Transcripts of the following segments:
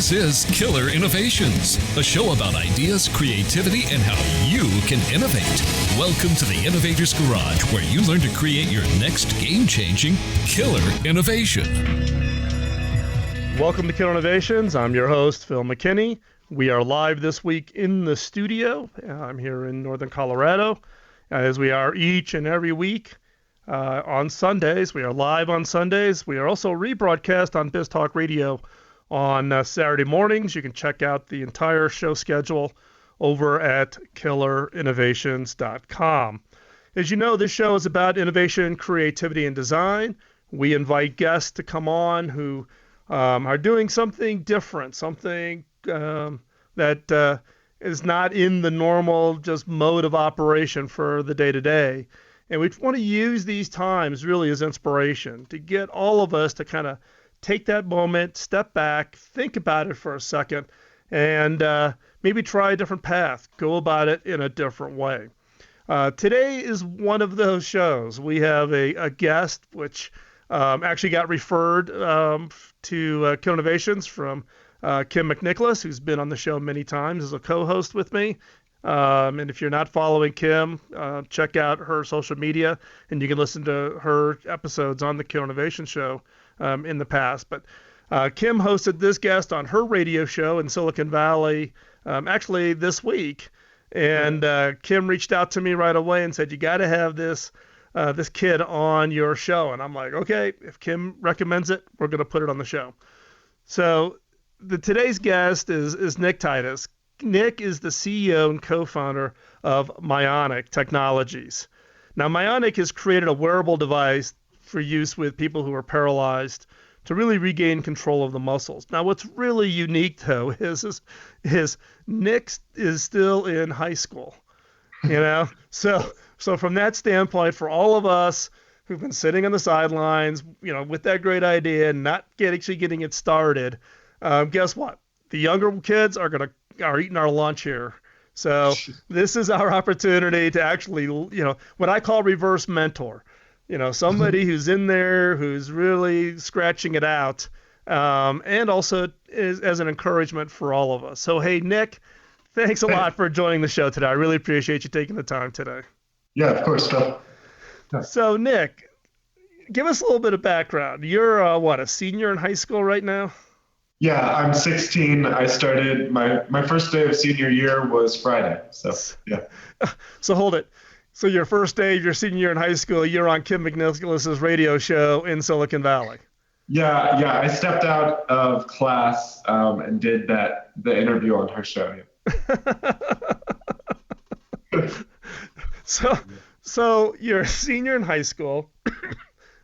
This is Killer Innovations, a show about ideas, creativity, and how you can innovate. Welcome to the Innovator's Garage, where you learn to create your next game-changing killer innovation. Welcome to Killer Innovations. I'm your host, Phil McKinney. We are live this week in the studio. I'm here in Northern Colorado, as we are each and every week on Sundays. We are live on Sundays. We are also rebroadcast on BizTalk Radio on Saturday mornings. You can check out the entire show schedule over at killerinnovations.com. As you know, this show is about innovation, creativity, and design. We invite guests to come on who are doing something different, something that is not in the normal just mode of operation for the day-to-day. And we want to use these times really as inspiration to get all of us to kind of take that moment, step back, think about it for a second, and maybe try a different path, go about it in a different way. Today is one of those shows. We have a guest which actually got referred to Killer Innovations from Kim McNicholas, who's been on the show many times as a co-host with me. And if you're not following Kim, check out her social media, and you can listen to her episodes on the Killer Innovation Show in the past. But Kim hosted this guest on her radio show in Silicon Valley actually this week. And Kim reached out to me right away and said, you got to have this kid on your show. And I'm like, okay, if Kim recommends it, we're going to put it on the show. So today's guest is Nick Titus. Nick is the CEO and co-founder of Myonic Technologies. Now, Myonic has created a wearable device for use with people who are paralyzed to really regain control of the muscles. Now, what's really unique, though, is Nick is still in high school, So from that standpoint, for all of us who've been sitting on the sidelines, with that great idea and not actually getting it started, guess what? The younger kids are eating our lunch here. So this is our opportunity to actually, what I call reverse mentor. Somebody who's in there, who's really scratching it out, and also is as an encouragement for all of us. So, hey, Nick, thanks a lot for joining the show today. I really appreciate you taking the time today. Yeah, of course, Phil. Yeah. So, Nick, give us a little bit of background. You're, a senior in high school right now? Yeah, I'm 16. I started, my first day of senior year was Friday. So, yeah. So hold it. So your first day of your senior year in high school, you're on Kim McNicholas's radio show in Silicon Valley. Yeah. I stepped out of class and did the interview on her show. Yeah. So you're a senior in high school.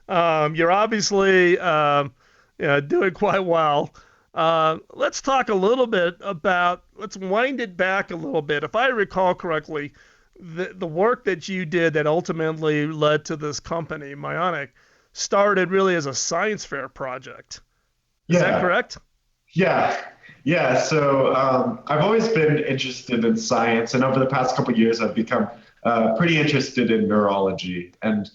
You're obviously doing quite well. Let's talk a little bit let's wind it back a little bit. If I recall correctly, the work that you did that ultimately led to this company, Myonic, started really as a science fair project. Is that correct? Yeah. So I've always been interested in science, and over the past couple of years, I've become pretty interested in neurology and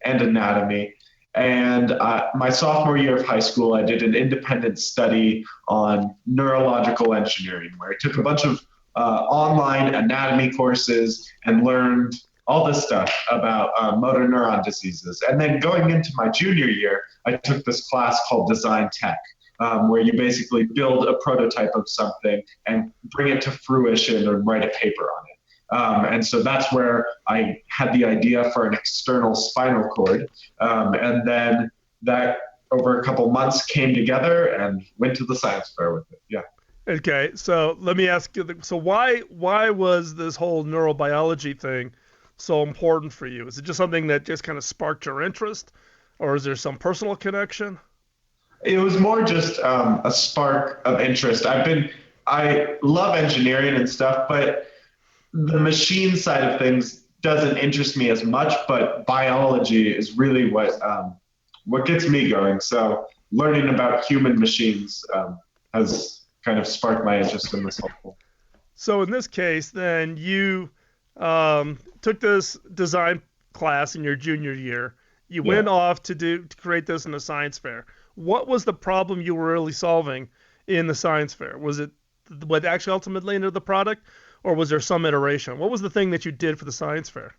anatomy. And my sophomore year of high school, I did an independent study on neurological engineering, where I took a bunch of online anatomy courses and learned all this stuff about motor neuron diseases. And then going into my junior year, I took this class called Design Tech, where you basically build a prototype of something and bring it to fruition and write a paper on it. And so that's where I had the idea for an external spinal cord. And then that over a couple months came together and went to the science fair with it. Yeah. Okay. So let me ask you, so why was this whole neurobiology thing so important for you? Is it just something that just kind of sparked your interest, or is there some personal connection? It was more just a spark of interest. I love engineering and stuff, but the machine side of things doesn't interest me as much, but biology is really what gets me going. So learning about human machines has kind of sparked my interest in this whole. So in this case, then you took this design class in your junior year. You went off to create this in a science fair. What was the problem you were really solving, in the science fair? Was it what actually ultimately ended the product, or was there some iteration? What was the thing that you did for the science fair?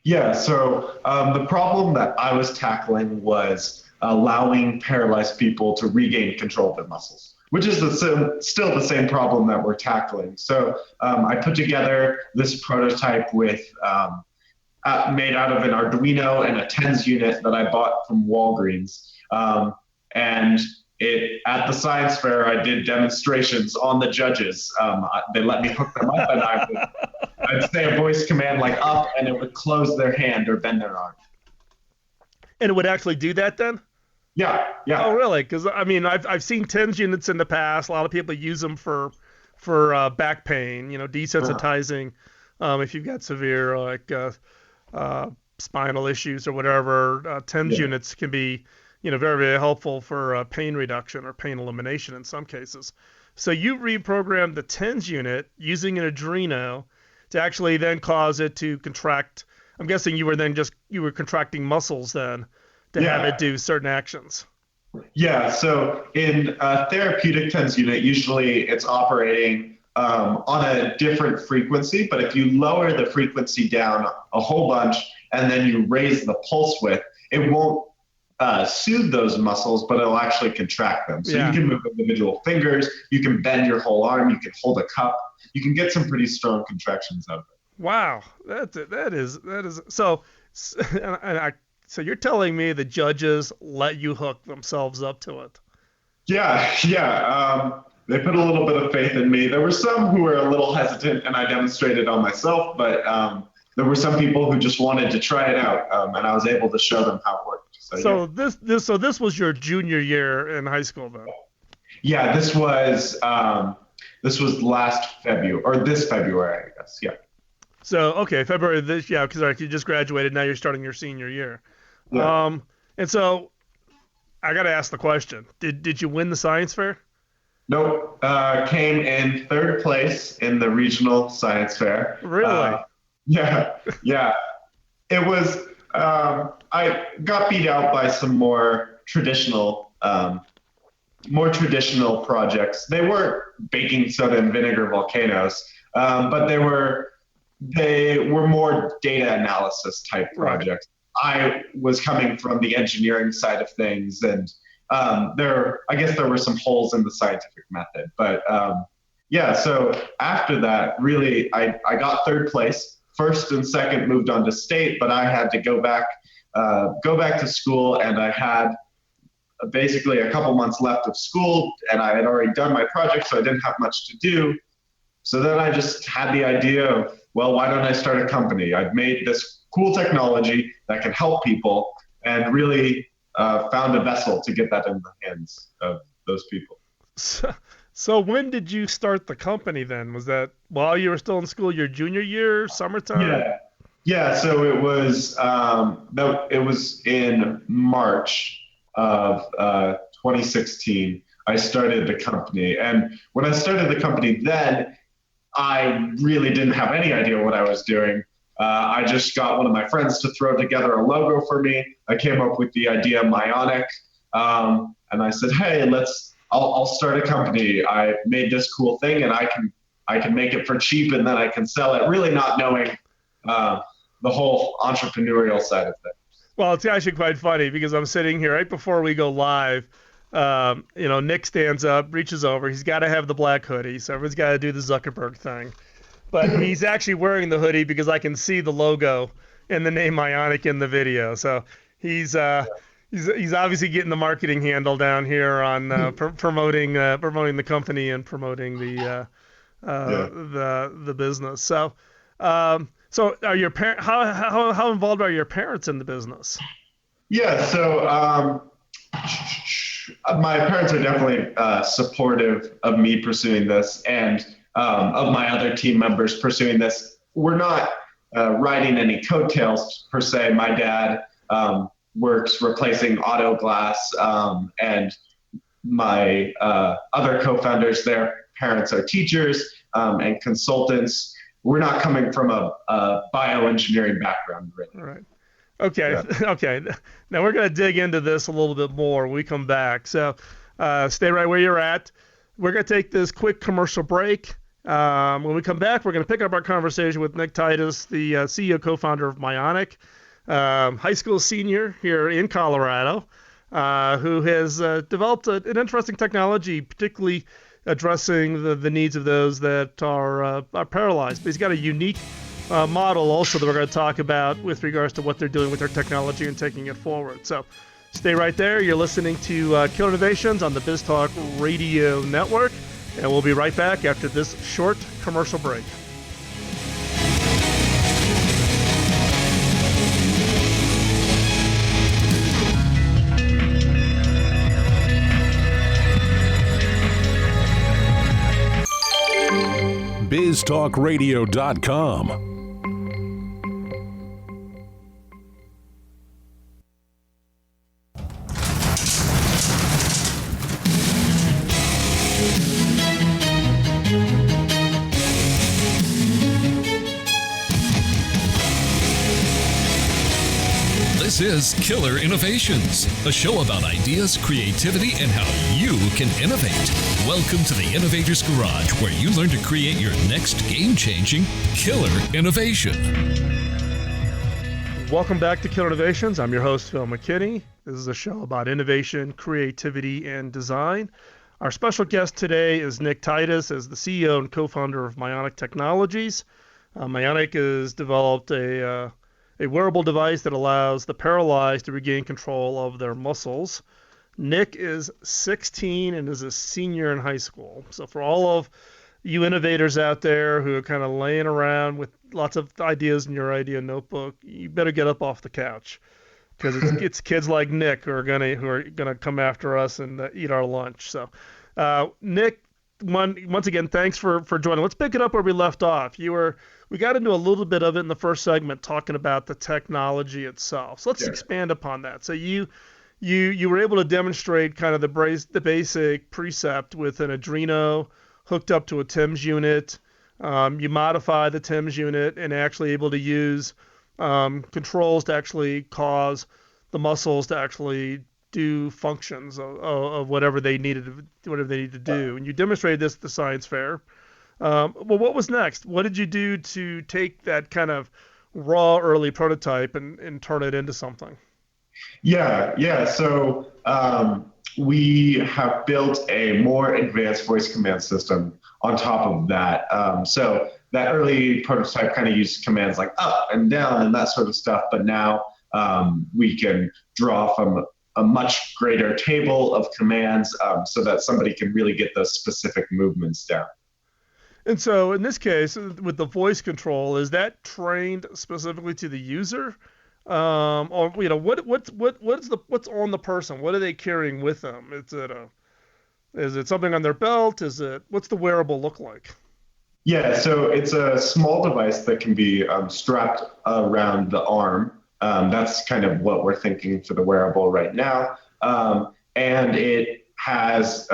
Yeah, so the problem that I was tackling was allowing paralyzed people to regain control of their muscles, which is still the same problem that we're tackling. So I put together this prototype with made out of an Arduino and a TENS unit that I bought from Walgreens. And at the science fair, I did demonstrations on the judges. They let me hook them up, and I'd say a voice command like up, and it would close their hand or bend their arm. And it would actually do that then? Yeah. Oh, really? Because I mean, I've seen TENS units in the past. A lot of people use them for back pain. Desensitizing if you've got severe spinal issues or whatever. TENS units can be very, very helpful for pain reduction or pain elimination in some cases. So you reprogrammed the TENS unit using an Arduino to actually then cause it to contract. I'm guessing you were contracting muscles then to have it do certain actions. Yeah, so in a therapeutic TENS unit, usually it's operating on a different frequency, but if you lower the frequency down a whole bunch and then you raise the pulse width, it won't soothe those muscles, but it'll actually contract them. So you can move individual fingers, you can bend your whole arm, you can hold a cup, you can get some pretty strong contractions out of it. Wow, that is so. So you're telling me the judges let you hook themselves up to it? Yeah. They put a little bit of faith in me. There were some who were a little hesitant, and I demonstrated on myself, but there were some people who just wanted to try it out, and I was able to show them how it worked. So this was your junior year in high school then? Yeah, this was last February, or this February, I guess. Yeah. So okay, February this because you just graduated. Now you're starting your senior year. Yeah. And so I got to ask the question: Did you win the science fair? Nope. Came in third place in the regional science fair. Really? Yeah. It was. I got beat out by some more traditional projects. They weren't baking soda and vinegar volcanoes, but they were more data analysis type projects. Right. I was coming from the engineering side of things, and I guess there were some holes in the scientific method. But so after that, really, I got third place. First and second moved on to state, but I had to go back to school, and I had basically a couple months left of school, and I had already done my project, so I didn't have much to do. So then I just had the idea of, well, why don't I start a company? I've made this cool technology that can help people, and really found a vessel to get that in the hands of those people. So when did you start the company then? Was that while you were still in school, your junior year, summertime? Yeah. So it was in March of 2016. I started the company, and when I started the company, then I really didn't have any idea what I was doing. I just got one of my friends to throw together a logo for me. I came up with the idea Myonic, and I said, "Hey, I'll start a company. I made this cool thing, and I can make it for cheap, and then I can sell it." Really not knowing the whole entrepreneurial side of things. Well, it's actually quite funny because I'm sitting here right before we go live. Nick stands up, reaches over. He's got to have the black hoodie, so everyone's got to do the Zuckerberg thing. But he's actually wearing the hoodie because I can see the logo and the name Myonic in the video. So he's obviously getting the marketing handle down here on promoting the company and promoting the business. So are your how involved are your parents in the business? Yeah. So my parents are definitely supportive of me pursuing this, and of my other team members pursuing this. We're not riding any coattails per se. My dad works replacing auto glass, and my other co-founders, their parents are teachers and consultants. We're not coming from a bioengineering background, really. All right. Okay. Yeah. Okay. Now we're going to dig into this a little bit more when we come back. So stay right where you're at. We're going to take this quick commercial break. When we come back, we're going to pick up our conversation with Nick Titus, the CEO, co-founder of Myonic, high school senior here in Colorado, who has developed an interesting technology, particularly addressing the needs of those that are paralyzed. But he's got a unique model also that we're going to talk about with regards to what they're doing with their technology and taking it forward. So stay right there. You're listening to Killer Innovations on the BizTalk Radio Network, and we'll be right back after this short commercial break. BizTalkRadio.com. This is Killer Innovations, a show about ideas, creativity, and how you can innovate. Welcome to the Innovator's Garage, where you learn to create your next game-changing killer innovation. Welcome back to Killer Innovations. I'm your host, Phil McKinney. This is a show about innovation, creativity, and design. Our special guest today is Nick Titus, as the CEO and co-founder of Myonic Technologies. Myonic has developed a wearable device that allows the paralyzed to regain control of their muscles. Nick is 16 and is a senior in high school. So for all of you innovators out there who are kind of laying around with lots of ideas in your idea notebook, you better get up off the couch, because it's kids like Nick who are gonna come after us and eat our lunch. So, Nick, once again, thanks for joining. Let's pick it up where we left off. We got into a little bit of it in the first segment, talking about the technology itself. So let's expand upon that. So you were able to demonstrate kind of the basic precept with an Adreno hooked up to a TIMS unit. You modify the TIMS unit and actually able to use controls to actually cause the muscles to actually do functions of whatever they needed to do. And you demonstrated this at the science fair. Well, what was next? What did you do to take that kind of raw early prototype and turn it into something? Yeah. So we have built a more advanced voice command system on top of that. So that early prototype kind of used commands like up and down and that sort of stuff. But now we can draw from a much greater table of commands so that somebody can really get those specific movements down. And so in this case, with the voice control, is that trained specifically to the user? Or what's on the person? What are they carrying with them? Is it something on their belt? What's the wearable look like? Yeah, so it's a small device that can be strapped around the arm. That's kind of what we're thinking for the wearable right now. And it has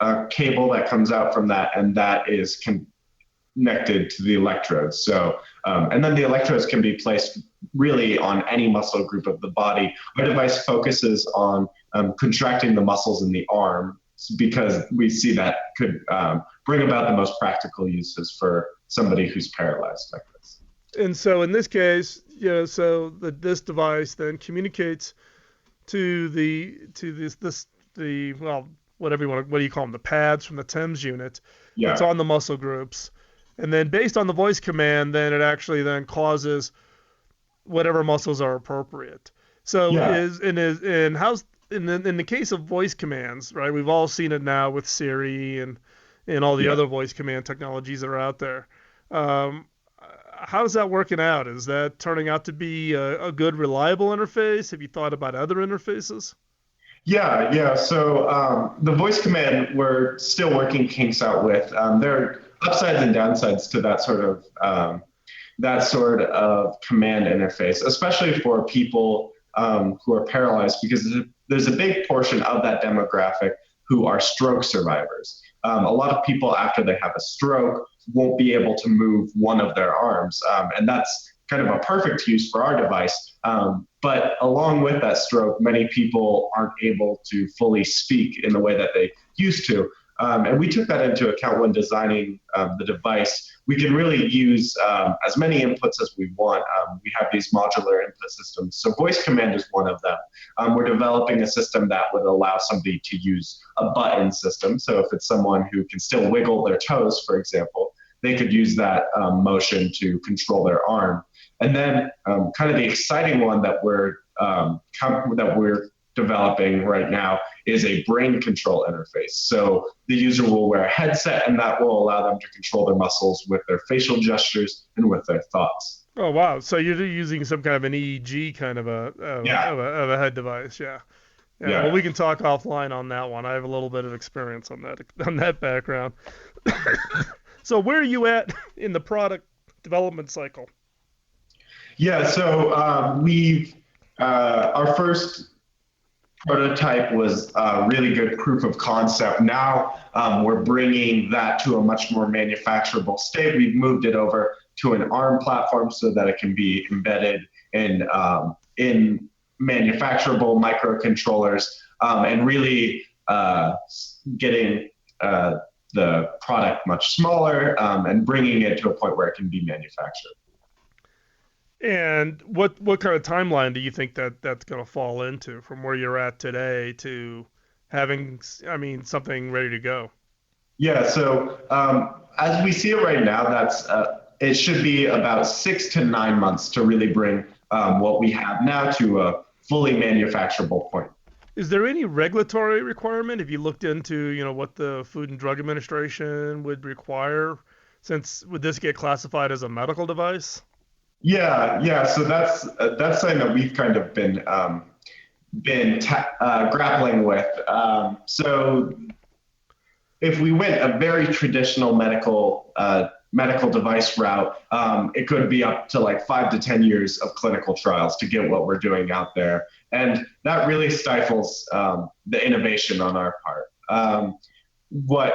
a cable that comes out from that, and that is connected to the electrodes. So, and then the electrodes can be placed really on any muscle group of the body. Our device focuses on contracting the muscles in the arm, because we see that could bring about the most practical uses for somebody who's paralyzed like this. And so in this case, this device then communicates to what do you call them? The pads from the TIMS unit. Yeah. It's on the muscle groups. And then based on the voice command, then it actually then causes whatever muscles are appropriate. So in the case of voice commands, right? We've all seen it now with Siri and all the other voice command technologies that are out there. How's that working out? Is that turning out to be a good, reliable interface? Have you thought about other interfaces? Yeah. So the voice command, we're still working kinks out with. There are upsides and downsides to that sort of command interface, especially for people who are paralyzed, because there's a big portion of that demographic who are stroke survivors. A lot of people after they have a stroke won't be able to move one of their arms, and that's kind of a perfect use for our device. But along with that stroke, many people aren't able to fully speak in the way that they used to. And we took that into account when designing the device. We can really use as many inputs as we want. We have these modular input systems. So voice command is one of them. We're developing a system that would allow somebody to use a button system. So if it's someone who can still wiggle their toes, for example, they could use that motion to control their arm. And then kind of the exciting one that we're developing right now is a brain control interface. So the user will wear a headset, and that will allow them to control their muscles with their facial gestures and with their thoughts. Oh, wow. So you're using some kind of an EEG kind of a head device. Yeah. Well, we can talk offline on that one. I have a little bit of experience on that background. So where are you at in the product development cycle? Yeah, so our first prototype was a really good proof of concept. Now we're bringing that to a much more manufacturable state. We've moved it over to an ARM platform so that it can be embedded in manufacturable microcontrollers, and really getting the product much smaller and bringing it to a point where it can be manufactured. And what kind of timeline do you think that's going to fall into from where you're at today to having, something ready to go? Yeah, so as we see it right now, it should be about 6 to 9 months to really bring what we have now to a fully manufacturable point. Is there any regulatory requirement? Have you looked into, what the Food and Drug Administration would require? Would this get classified as a medical device? Yeah. So that's something that we've kind of been grappling with. So if we went a very traditional medical device route, it could be up to like 5 to 10 years of clinical trials to get what we're doing out there, and that really stifles the innovation on our part. What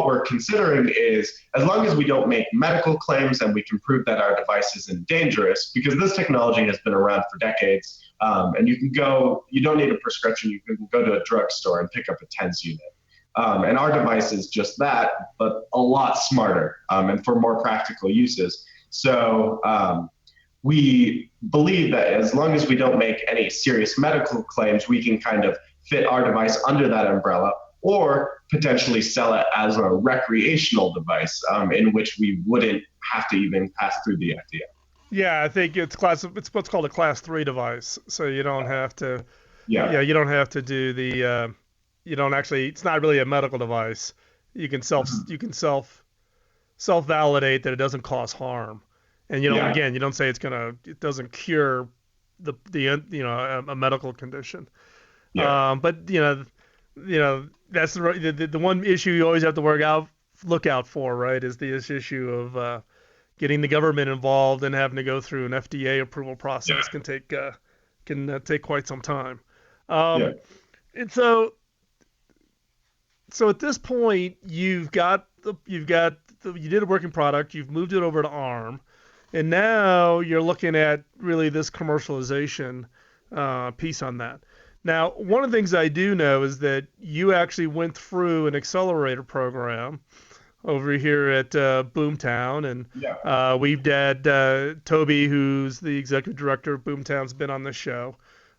we're considering is, as long as we don't make medical claims and we can prove that our device isn't dangerous, because this technology has been around for decades, and you don't need a prescription, you can go to a drugstore and pick up a TENS unit. And our device is just that, but a lot smarter and for more practical uses. So we believe that as long as we don't make any serious medical claims, we can kind of fit our device under that umbrella, or potentially sell it as a recreational device in which we wouldn't have to even pass through the FDA. Yeah, I think it's what's called a Class 3 device. So you don't have to. Yeah, you don't have to do the. You don't actually. It's not really a medical device. You can self validate that it doesn't cause harm, and again, you don't say it doesn't cure a medical condition. Yeah. But that's the one issue you always have to look out for, right? Is this issue of getting the government involved and having to go through an FDA approval process can take quite some time. And so at this point, you did a working product, you've moved it over to ARM, and now you're looking at really this commercialization piece on that. Now, one of the things I do know is that you actually went through an accelerator program over here at Boomtown, and we've had Toby, who's the executive director of Boomtown's been on the show.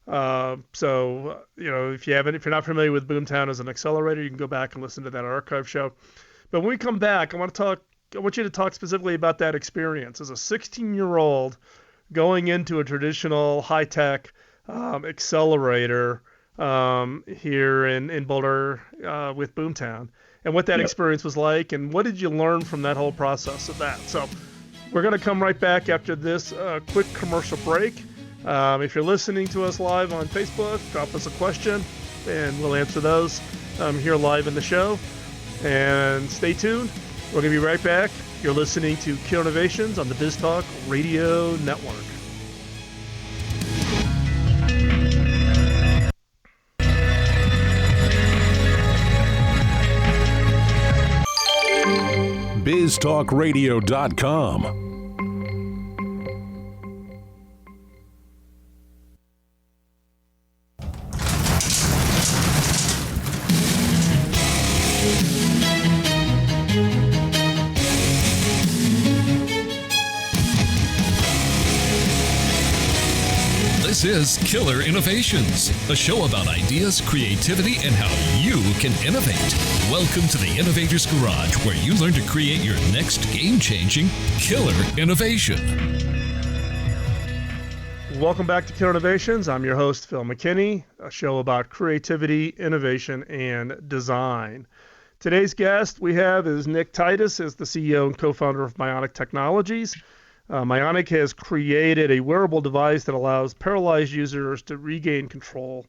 So if you're not familiar with Boomtown as an accelerator, you can go back and listen to that archive show. But when we come back, I want you to talk specifically about that experience as a 16-year-old going into a traditional high-tech accelerator here in Boulder with Boomtown, and what that experience was like, and what did you learn from that whole process of that. So we're going to come right back after this quick commercial break. If you're listening to us live on Facebook, drop us a question and we'll answer those here live in the show. And stay tuned. We're going to be right back. You're listening to Killer Innovations on the BizTalk Radio Network. BizTalkRadio.com. This is Killer Innovations, a show about ideas, creativity, and how you can innovate. Welcome to the Innovators Garage, where you learn to create your next game-changing killer innovation. Welcome back to Killer Innovations. I'm your host, Phil McKinney, a show about creativity, innovation, and design. Today's guest we have is Nick Titus, is the CEO and co-founder of Myonic Technologies. Myonic has created a wearable device that allows paralyzed users to regain control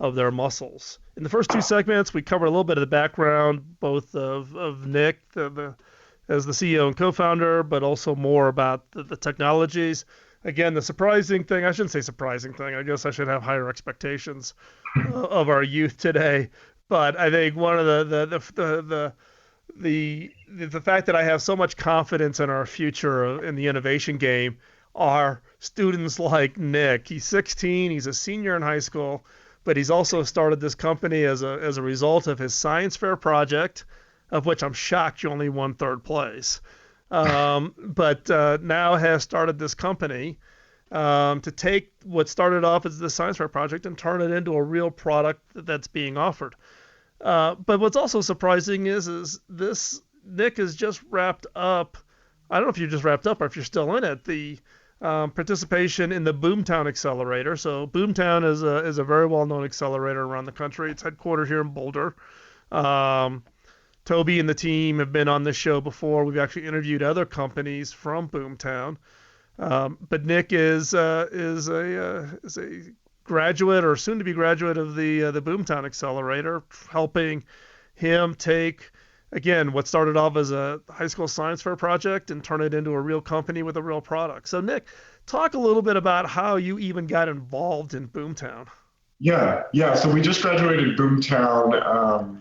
of their muscles. In the first two segments, we cover a little bit of the background, both of Nick as the CEO and co-founder, but also more about the technologies. Again, the surprising thing, I shouldn't say surprising thing, I guess I should have higher expectations of our youth today. But I think one of the fact that I have so much confidence in our future in the innovation game are students like Nick. He's 16, he's a senior in high school, but he's also started this company as a result of his science fair project, of which I'm shocked you only won third place. But now has started this company to take what started off as the science fair project and turn it into a real product that's being offered. But what's also surprising is this Nick has just wrapped up. I don't know if you just wrapped up or if you're still in it. The participation in the Boomtown Accelerator. So Boomtown is a very well-known accelerator around the country. It's headquartered here in Boulder. Toby and the team have been on this show before. We've actually interviewed other companies from Boomtown. But Nick is a graduate or soon to be graduate of the Boomtown Accelerator, helping him take, again, what started off as a high school science fair project and turn it into a real company with a real product. So Nick, talk a little bit about how you even got involved in Boomtown. Yeah. So we just graduated Boomtown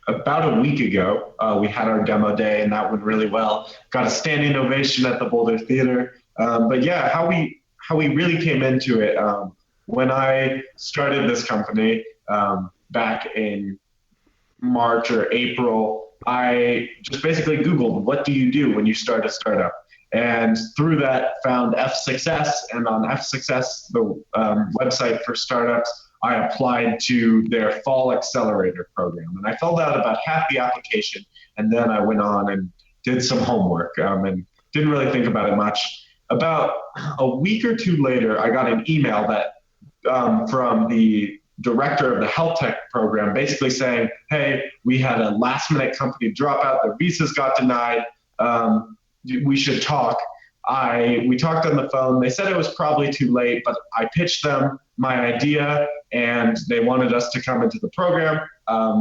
about a week ago. We had our demo day and that went really well. Got a standing ovation at the Boulder Theater. But yeah, how we really came into it. When I started this company back in March or April, I just basically Googled, what do you do when you start a startup? And through that found F6S, and on F6S, the website for startups, I applied to their fall accelerator program. And I filled out about half the application, and then I went on and did some homework and didn't really think about it much. About a week or two later, I got an email that from the director of the health tech program, basically saying, hey, we had a last minute company dropout, their visas got denied, we should talk. We talked on the phone. They said it was probably too late, but I pitched them my idea and they wanted us to come into the program.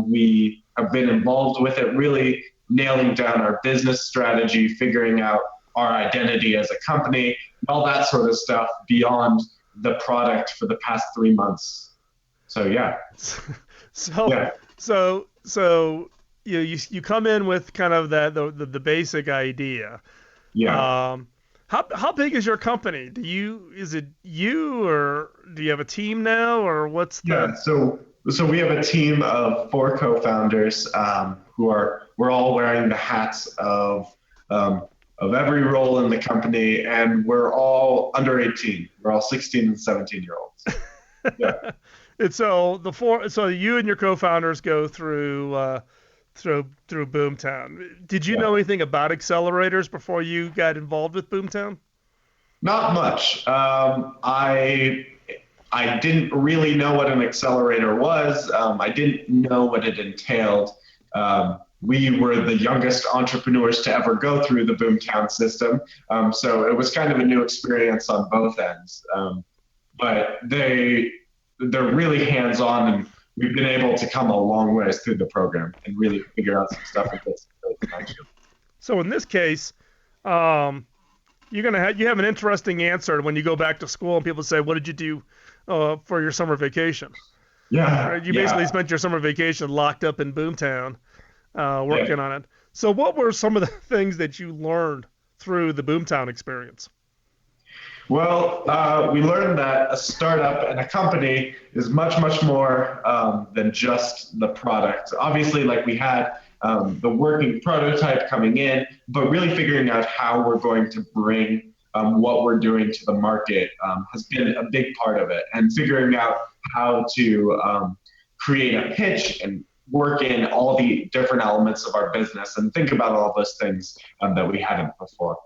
We have been involved with it, really nailing down our business strategy, figuring out our identity as a company, all that sort of stuff beyond the product for the past 3 months. So yeah. So you come in with kind of the basic idea. Yeah. How big is your company? Is it you, or do you have a team now, or what's the? Yeah. So we have a team of 4 co-founders we're all wearing the hats of every role in the company, and we're all under 18. We're all 16 and 17-year-olds. Yeah. And so you and your co-founders go through Boomtown. Did you know anything about accelerators before you got involved with Boomtown? Not much. I didn't really know what an accelerator was. I didn't know what it entailed. We were the youngest entrepreneurs to ever go through the Boomtown system. So it was kind of a new experience on both ends. But they're really hands-on, and we've been able to come a long ways through the program and really figure out some stuff with this. So in this case, you have an interesting answer when you go back to school and people say, what did you do for your summer vacation? Yeah. You basically spent your summer vacation locked up in Boomtown working on it. So what were some of the things that you learned through the Boomtown experience? Well, we learned that a startup and a company is much, much more than just the product. Obviously, like we had the working prototype coming in, but really figuring out how we're going to bring what we're doing to the market has been a big part of it. And figuring out how to create a pitch and work in all the different elements of our business and think about all those things that we hadn't before.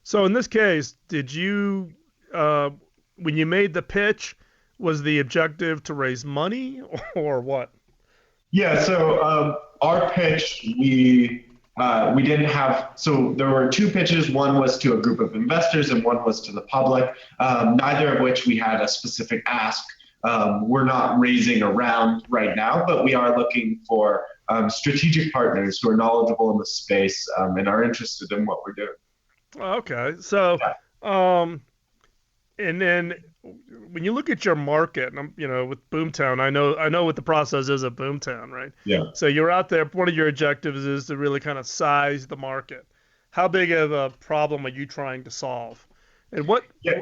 So in this case, did you, when you made the pitch, was the objective to raise money or what? Yeah, so our pitch, we didn't have, so there were two pitches. One was to a group of investors and one was to the public, neither of which we had a specific ask. We're not raising a round right now, but we are looking for strategic partners who are knowledgeable in the space and are interested in what we're doing. Okay, so, and then when you look at your market, with Boomtown, I know what the process is at Boomtown, right? Yeah. So you're out there. One of your objectives is to really kind of size the market. How big of a problem are you trying to solve? And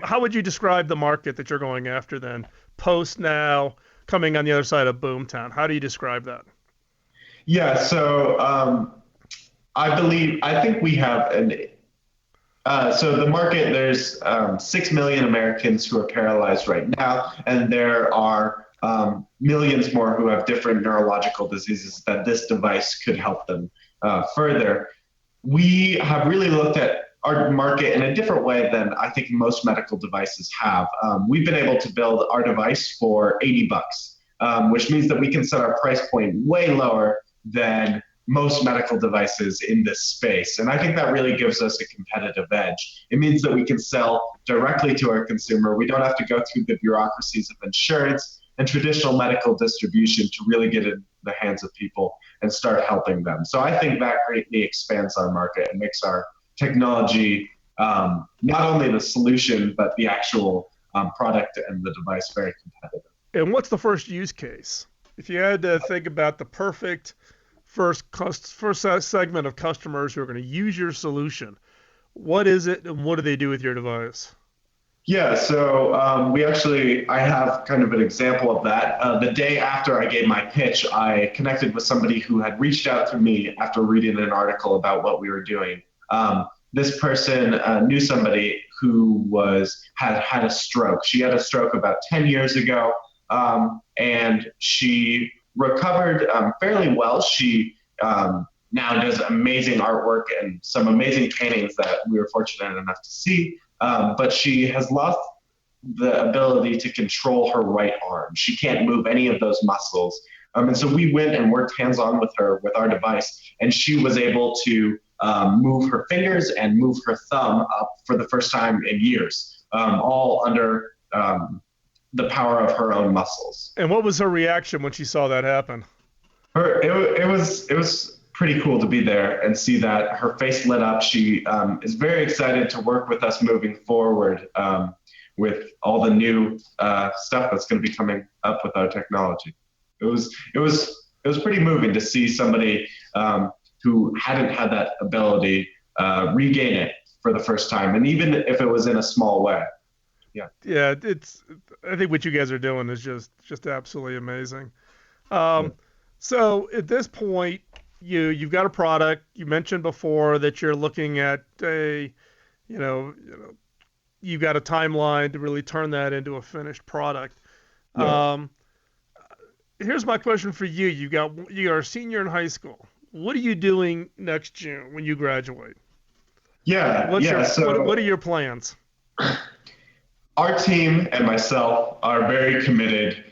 how would you describe the market that you're going after then, post now coming on the other side of Boomtown? How do you describe that? Yeah, so I think we have so the market, there's 6 million Americans who are paralyzed right now, and there are millions more who have different neurological diseases that this device could help them further. We have really looked at our market in a different way than I think most medical devices have. We've been able to build our device for $80, which means that we can set our price point way lower than most medical devices in this space. And I think that really gives us a competitive edge. It means that we can sell directly to our consumer. We don't have to go through the bureaucracies of insurance and traditional medical distribution to really get in the hands of people and start helping them. So I think that greatly expands our market and makes our technology not only the solution, but the actual product and the device very competitive. And what's the first use case? If you had to think about the perfect first segment of customers who are going to use your solution, what is it and what do they do with your device? Yeah, so I have kind of an example of that. The day after I gave my pitch, I connected with somebody who had reached out to me after reading an article about what we were doing. This person knew somebody who had a stroke. She had a stroke about 10 years ago, and she recovered fairly well. She now does amazing artwork and some amazing paintings that we were fortunate enough to see, but she has lost the ability to control her right arm. She can't move any of those muscles. And so we went and worked hands-on with her with our device, and she was able to move her fingers and move her thumb up for the first time in years, all under the power of her own muscles. And what was her reaction when she saw that happen? It was pretty cool to be there and see that. Her face lit up. She is very excited to work with us moving forward with all the new stuff that's going to be coming up with our technology. It was pretty moving to see somebody who hadn't had that ability regain it for the first time, and even if it was in a small way. Yeah, I think what you guys are doing is just absolutely amazing. So at this point, you've got a product. You mentioned before that you're looking at you've got a timeline to really turn that into a finished product. Yeah. Here's my question for you. You are a senior in high school. What are you doing next June when you graduate? What are your plans? Our team and myself are very committed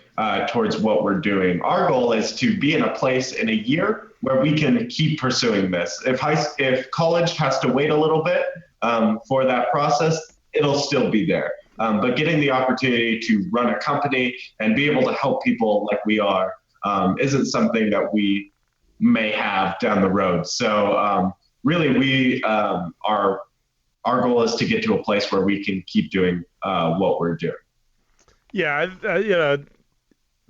towards what we're doing. Our goal is to be in a place in a year where we can keep pursuing this. If college has to wait a little bit for that process, it'll still be there. But getting the opportunity to run a company and be able to help people like we are isn't something that we may have down the road. So really, our goal is to get to a place where we can keep doing what we're doing. Yeah,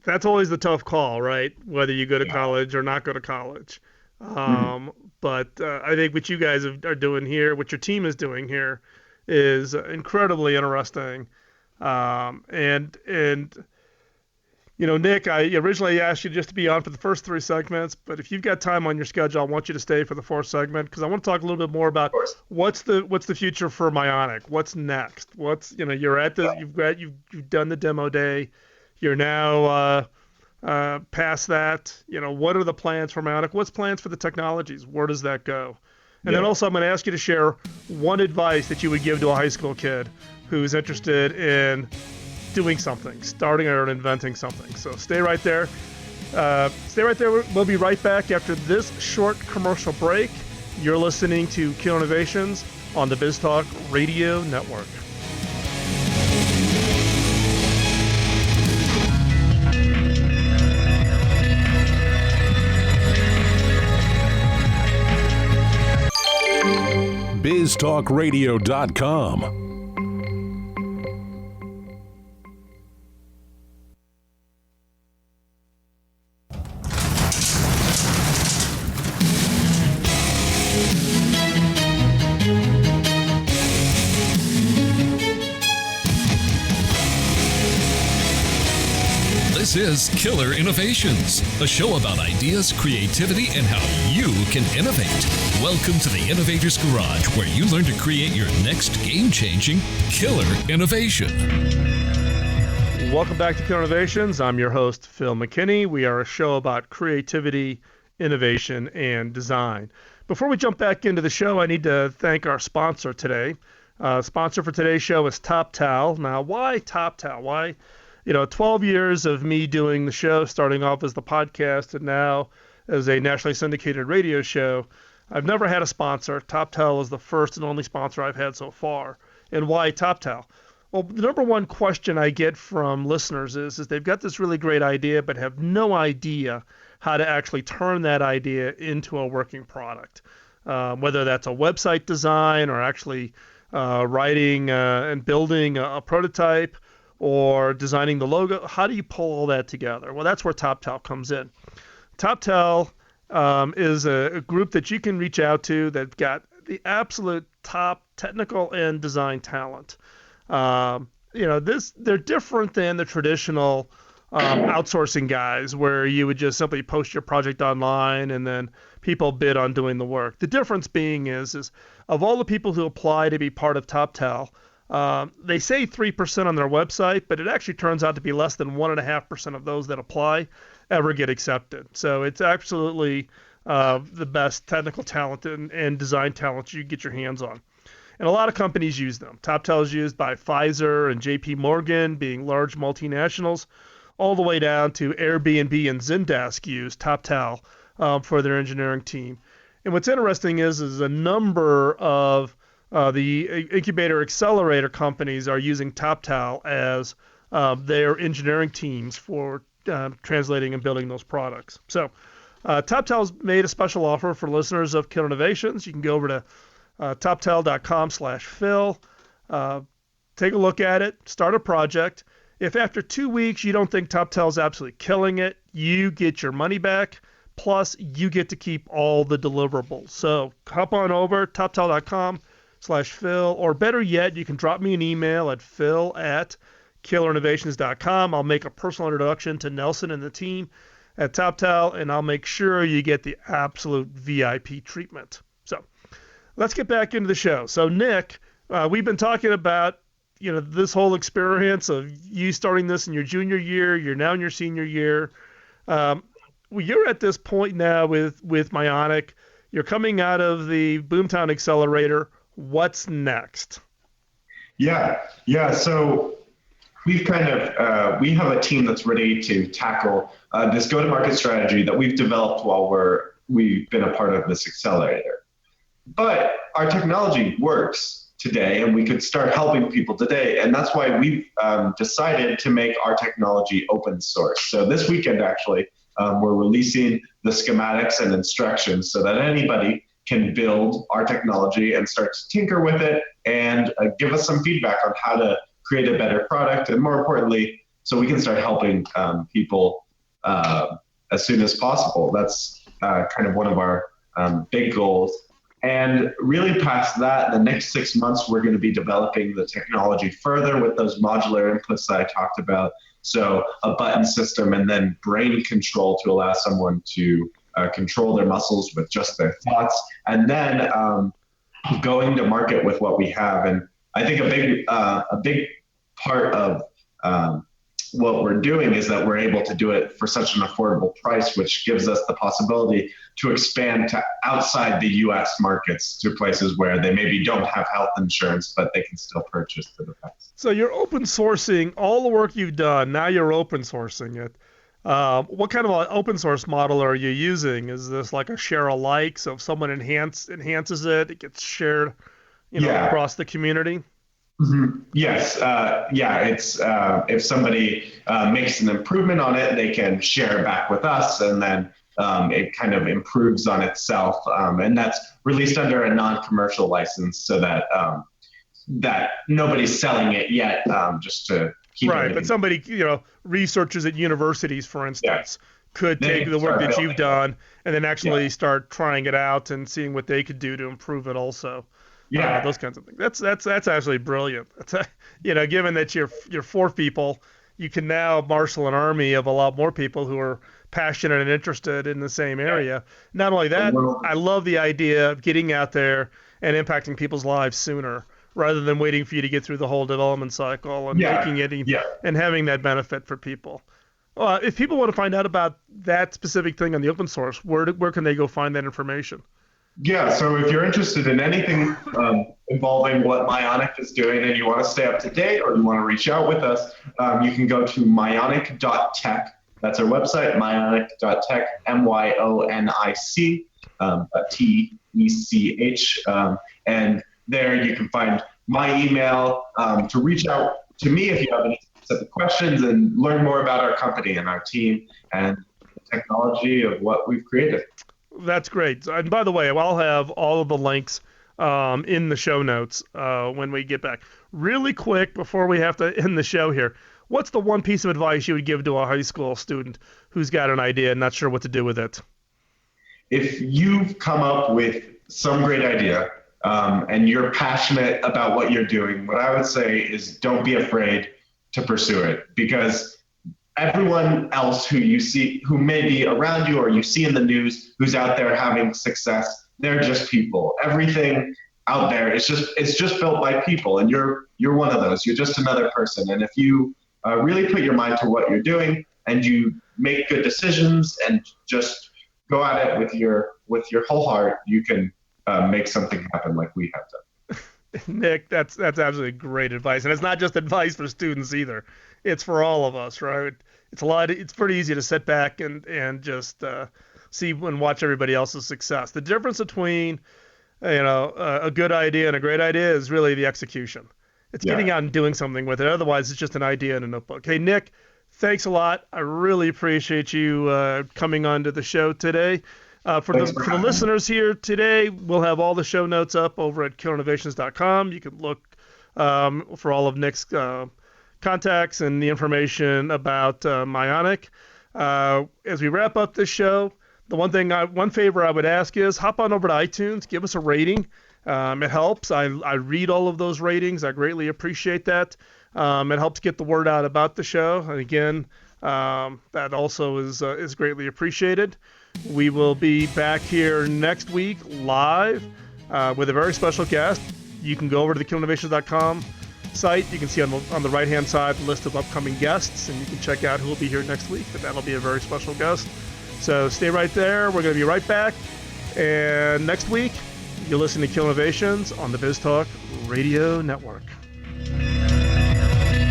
that's always the tough call, right? Whether you go to college or not go to college. But I think what you guys are doing here, what your team is doing here, is incredibly interesting. And Nick, I originally asked you just to be on for the first 3 segments, but if you've got time on your schedule, I want you to stay for the 4th segment because I want to talk a little bit more about what's the future for Myonic. What's next? You're at you've done the demo day. You're now past that. What are the plans for Myonic? What's plans for the technologies? Where does that go? And then also I'm going to ask you to share one advice that you would give to a high school kid who's interested in doing something, starting or inventing something. So stay right there. We'll be right back after this short commercial break. You're listening to Killer Innovations on the BizTalk Radio Network. BizTalkRadio.com. This is Killer Innovations, a show about ideas, creativity, and how you can innovate. Welcome to the Innovator's Garage, where you learn to create your next game-changing killer innovation. Welcome back to Killer Innovations. I'm your host, Phil McKinney. We are a show about creativity, innovation, and design. Before we jump back into the show, I need to thank our sponsor today. Sponsor for today's show is TopTal. Now, why TopTal? Why? 12 years of me doing the show, starting off as the podcast and now as a nationally syndicated radio show. I've never had a sponsor. TopTal is the first and only sponsor I've had so far. And why TopTal? Well, the number one question I get from listeners is they've got this really great idea but have no idea how to actually turn that idea into a working product. Whether that's a website design or actually writing and building a prototype, or designing the logo. How do you pull all that together? Well, that's where TopTal comes in. TopTal is a group that you can reach out to that got the absolute top technical and design talent. They're different than the traditional outsourcing guys where you would just simply post your project online and then people bid on doing the work. The difference being is of all the people who apply to be part of TopTal, they say 3% on their website, but it actually turns out to be less than 1.5% of those that apply ever get accepted. So it's absolutely the best technical talent and design talent you can get your hands on. And a lot of companies use them. TopTal is used by Pfizer and JP Morgan, being large multinationals, all the way down to Airbnb and Zendesk use TopTal for their engineering team. And what's interesting is a number of the incubator accelerator companies are using TopTal as their engineering teams for translating and building those products. So TopTal's made a special offer for listeners of Killer Innovations. You can go over to toptal.com/Phil, take a look at it, start a project. If after 2 weeks you don't think TopTal's absolutely killing it, you get your money back. Plus, you get to keep all the deliverables. So hop on over, toptal.com/Phil, or better yet, you can drop me an email at phil@killerinnovations.com. I'll make a personal introduction to Nelson and the team at TopTal, and I'll make sure you get the absolute VIP treatment. So let's get back into the show. So Nick, we've been talking about this whole experience of you starting this in your junior year. You're now in your senior year. You're at this point now with Myonic. You're coming out of the Boomtown Accelerator. What's next? Yeah. So we've we have a team that's ready to tackle this go-to-market strategy that we've developed while we've been a part of this accelerator. But our technology works today, and we could start helping people today. And that's why we've decided to make our technology open source. So this weekend, actually, we're releasing the schematics and instructions so that anybody can build our technology and start to tinker with it and give us some feedback on how to create a better product, and more importantly, so we can start helping people as soon as possible. That's kind of one of our big goals. And really past that, the next 6 months, we're going to be developing the technology further with those modular inputs that I talked about. So a button system and then brain control to allow someone to control their muscles with just their thoughts. And then going to market with what we have. And I think a big part of what we're doing is that we're able to do it for such an affordable price, which gives us the possibility to expand to outside the U.S. markets, to places where they maybe don't have health insurance, but they can still purchase the device. So you're open sourcing all the work you've done. Now you're open sourcing it. What kind of an open source model are you using? Is this like a share alike? So if someone enhances it, it gets shared, across the community? Mm-hmm. Yes. It's if somebody makes an improvement on it, they can share it back with us, and then it kind of improves on itself. And that's released under a non-commercial license, so that that nobody's selling it yet, just to keep it. Right, but somebody, researchers at universities, for instance, could take the work that you've done and then actually start trying it out and seeing what they could do to improve it also. Those kinds of things. That's actually brilliant. Given that you're 4 people, you can now marshal an army of a lot more people who are passionate and interested in the same area. Not only that, I love the idea of getting out there and impacting people's lives sooner, rather than waiting for you to get through the whole development cycle and making it and having that benefit for people. If people want to find out about that specific thing on the open source, where can they go find that information? Yeah, so if you're interested in anything involving what Myonic is doing and you want to stay up to date or you want to reach out with us, you can go to myonic.tech. That's our website, myonic.tech, MYONIC.TECH. And there you can find my email to reach out to me if you have any specific questions and learn more about our company and our team and the technology of what we've created. That's great. And by the way, I'll have all of the links in the show notes when we get back. Really quick, before we have to end the show here, what's the one piece of advice you would give to a high school student who's got an idea and not sure what to do with it? If you've come up with some great idea and you're passionate about what you're doing, what I would say is don't be afraid to pursue it, because everyone else who you see, who may be around you or you see in the news, who's out there having success, they're just people. Everything out there it's just built by people, and you're one of those. You're just another person. And if you really put your mind to what you're doing and you make good decisions and just go at it with your whole heart, you can make something happen like we have done. Nick, that's absolutely great advice, and it's not just advice for students either. It's for all of us, right? It's pretty easy to sit back and just see and watch everybody else's success. The difference between a good idea and a great idea is really the execution. It's getting out and doing something with it. Otherwise, it's just an idea in a notebook. Hey, Nick, thanks a lot. I really appreciate you coming on to the show today. For the listeners here today, we'll have all the show notes up over at killerinnovations.com. You can look for all of Nick's contacts and the information about Myonic. As we wrap up this show, the one favor I would ask is hop on over to iTunes, give us a rating. It helps. I read all of those ratings. I greatly appreciate that. It helps get the word out about the show. And again, that also is greatly appreciated. We will be back here next week live with a very special guest. You can go over to the killerinnovations.com site. You can see on the right-hand side the list of upcoming guests, and you can check out who will be here next week. But that'll be a very special guest. So stay right there. We're going to be right back. And next week, you'll listen to Kill Innovations on the BizTalk Radio Network.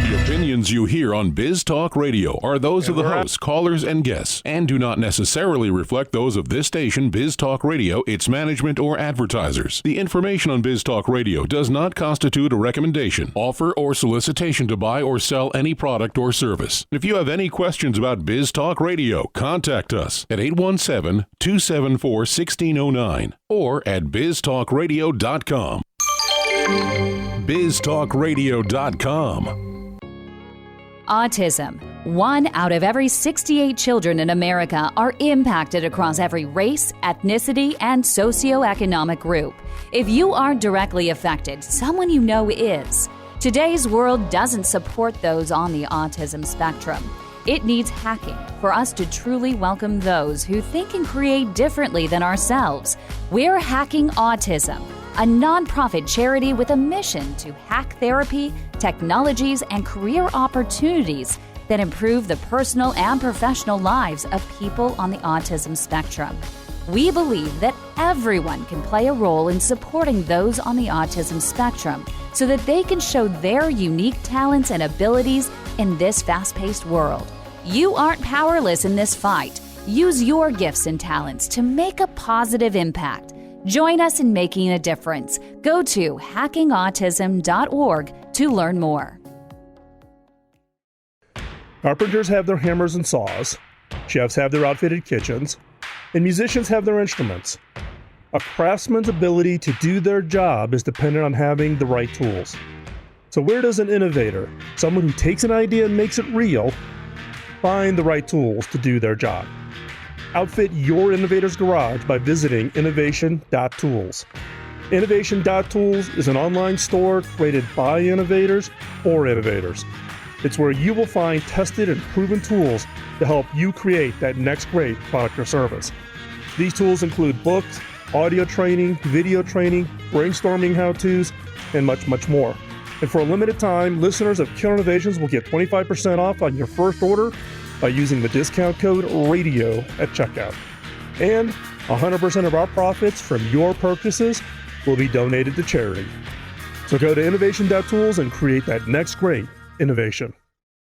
The opinions you hear on BizTalk Radio are those of the hosts, callers, and guests, and do not necessarily reflect those of this station, BizTalk Radio, its management, or advertisers. The information on BizTalk Radio does not constitute a recommendation, offer, or solicitation to buy or sell any product or service. If you have any questions about BizTalk Radio, contact us at 817-274-1609 or at biztalkradio.com. biztalkradio.com. Autism, 1 out of every 68 children in America are impacted across every race, ethnicity, and socioeconomic group. If you aren't directly affected, someone you know is. Today's world doesn't support those on the autism spectrum. It needs hacking for us to truly welcome those who think and create differently than ourselves. We're Hacking Autism, a nonprofit charity with a mission to hack therapy, technologies, and career opportunities that improve the personal and professional lives of people on the autism spectrum. We believe that everyone can play a role in supporting those on the autism spectrum so that they can show their unique talents and abilities in this fast-paced world. You aren't powerless in this fight. Use your gifts and talents to make a positive impact. Join us in making a difference. Go to hackingautism.org to learn more. Carpenters have their hammers and saws, chefs have their outfitted kitchens, and musicians have their instruments. A craftsman's ability to do their job is dependent on having the right tools. So where does an innovator, someone who takes an idea and makes it real, find the right tools to do their job? Outfit your innovator's garage by visiting innovation.tools. Innovation.tools is an online store created by innovators for innovators. It's where you will find tested and proven tools to help you create that next great product or service. These tools include books, audio training, video training, brainstorming how-tos, and much, much more. And for a limited time, listeners of Killer Innovations will get 25% off on your first order by using the discount code RADIO at checkout. And 100% of our profits from your purchases will be donated to charity. So go to innovation.tools and create that next great innovation.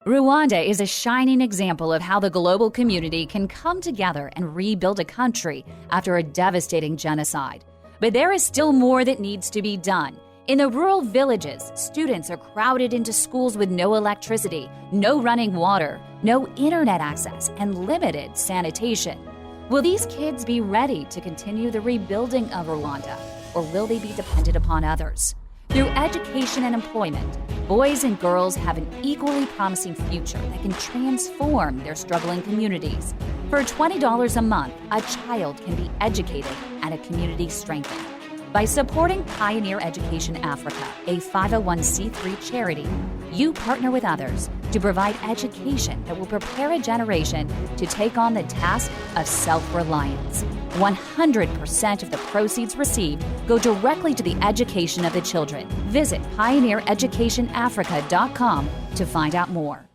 Rwanda is a shining example of how the global community can come together and rebuild a country after a devastating genocide. But there is still more that needs to be done. In the rural villages, students are crowded into schools with no electricity, no running water, no internet access, and limited sanitation. Will these kids be ready to continue the rebuilding of Rwanda, or will they be dependent upon others? Through education and employment, boys and girls have an equally promising future that can transform their struggling communities. For $20 a month, a child can be educated and a community strengthened. By supporting Pioneer Education Africa, a 501c3 charity, you partner with others to provide education that will prepare a generation to take on the task of self-reliance. 100% of the proceeds received go directly to the education of the children. Visit pioneereducationafrica.com to find out more.